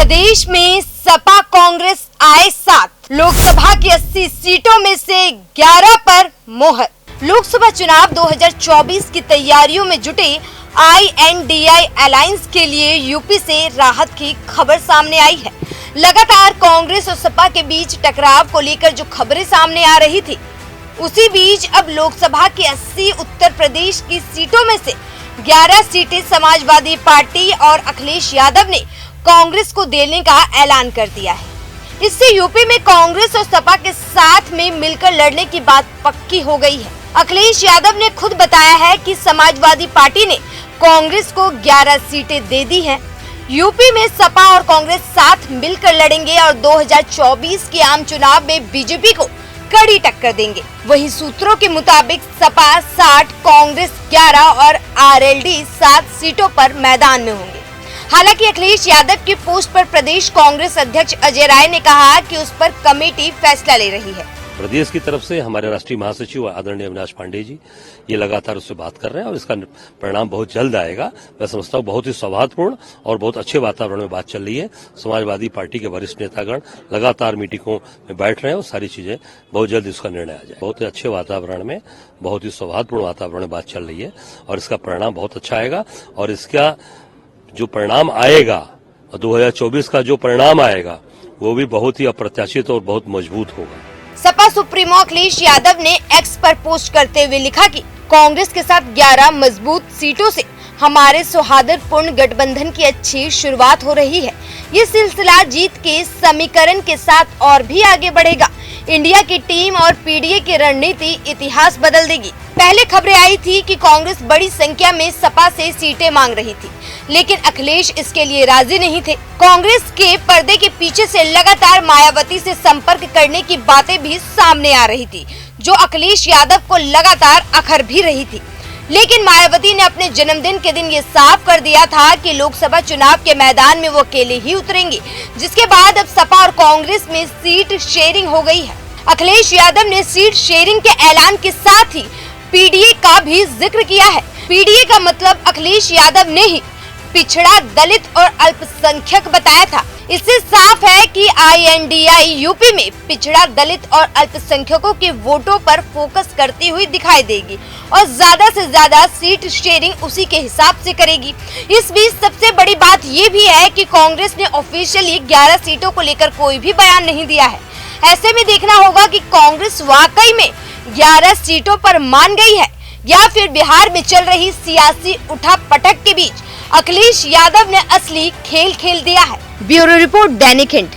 प्रदेश में सपा कांग्रेस आए साथ, लोकसभा की 80 सीटों में से 11 पर मोहर। लोकसभा चुनाव 2024 की तैयारियों में जुटे INDI अलायंस के लिए यूपी से राहत की खबर सामने आई है। लगातार कांग्रेस और सपा के बीच टकराव को लेकर जो खबरें सामने आ रही थी, उसी बीच अब लोकसभा की 80 उत्तर प्रदेश की सीटों में से 11 सीटें समाजवादी पार्टी और अखिलेश यादव ने कांग्रेस को देने का ऐलान कर दिया है। इससे यूपी में कांग्रेस और सपा के साथ में मिलकर लड़ने की बात पक्की हो गई है। अखिलेश यादव ने खुद बताया है कि समाजवादी पार्टी ने कांग्रेस को 11 सीटें दे दी हैं। यूपी में सपा और कांग्रेस साथ मिलकर लड़ेंगे और 2024 के आम चुनाव में बीजेपी को कड़ी टक्कर देंगे। वहीं सूत्रों के मुताबिक सपा 60, कांग्रेस 11 और RLD 7 सीटों पर मैदान में होंगे। हालांकि अखिलेश यादव की पोस्ट पर प्रदेश कांग्रेस अध्यक्ष अजय राय ने कहा कि उस पर कमेटी फैसला ले रही है। प्रदेश की तरफ से हमारे राष्ट्रीय महासचिव आदरणीय अविनाश पांडे जी ये लगातार उससे बात कर रहे हैं और इसका परिणाम बहुत जल्द आएगा। मैं समझता हूँ बहुत ही सौहार्दपूर्ण और बहुत अच्छे वातावरण में बात चल रही है। समाजवादी पार्टी के वरिष्ठ नेतागण लगातार मीटिंगों में बैठ रहे हैं और सारी चीजें बहुत जल्द इसका निर्णय आ जाए। बहुत ही अच्छे वातावरण में, बहुत ही सौहार्दपूर्ण वातावरण में बात चल रही है और इसका परिणाम बहुत अच्छा आएगा। और इसका जो परिणाम आएगा, 2024 का जो परिणाम आएगा, वो भी बहुत ही अप्रत्याशित और बहुत मजबूत होगा। सपा सुप्रीमो अखिलेश यादव ने एक्स पर पोस्ट करते हुए लिखा कि कांग्रेस के साथ 11 मजबूत सीटों से हमारे सौहार्दपूर्ण गठबंधन की अच्छी शुरुआत हो रही है। ये सिलसिला जीत के समीकरण के साथ और भी आगे बढ़ेगा। इंडिया की टीम और पीडीए की रणनीति इतिहास बदल देगी। पहले खबरें आई थी कि कांग्रेस बड़ी संख्या में सपा से सीटें मांग रही थी, लेकिन अखिलेश इसके लिए राजी नहीं थे। कांग्रेस के पर्दे के पीछे से लगातार मायावती से संपर्क करने की बातें भी सामने आ रही थी, जो अखिलेश यादव को लगातार अखर भी रही थी। लेकिन मायावती ने अपने जन्मदिन के दिन ये साफ कर दिया था कि लोकसभा चुनाव के मैदान में वो अकेले ही उतरेंगे, जिसके बाद अब सपा और कांग्रेस में सीट शेयरिंग हो गई है। अखिलेश यादव ने सीट शेयरिंग के ऐलान के साथ ही पीडीए का भी जिक्र किया है। पीडीए का मतलब अखिलेश यादव ने ही पिछड़ा, दलित और अल्पसंख्यक बताया था। इससे साफ है कि INDI यूपी में पिछड़ा, दलित और अल्पसंख्यकों के वोटों पर फोकस करती हुई दिखाई देगी और ज्यादा से ज्यादा सीट शेयरिंग उसी के हिसाब से करेगी। इस बीच सबसे बड़ी बात ये भी है कि कांग्रेस ने ऑफिशियली 11 सीटों को लेकर कोई भी बयान नहीं दिया है। ऐसे में देखना होगा कि कांग्रेस वाकई में 11 सीटों पर मान गई है या फिर बिहार में चल रही सियासी उठापटक के बीच अखिलेश यादव ने असली खेल खेल दिया है। ब्यूरो रिपोर्ट, दैनिक हिंद।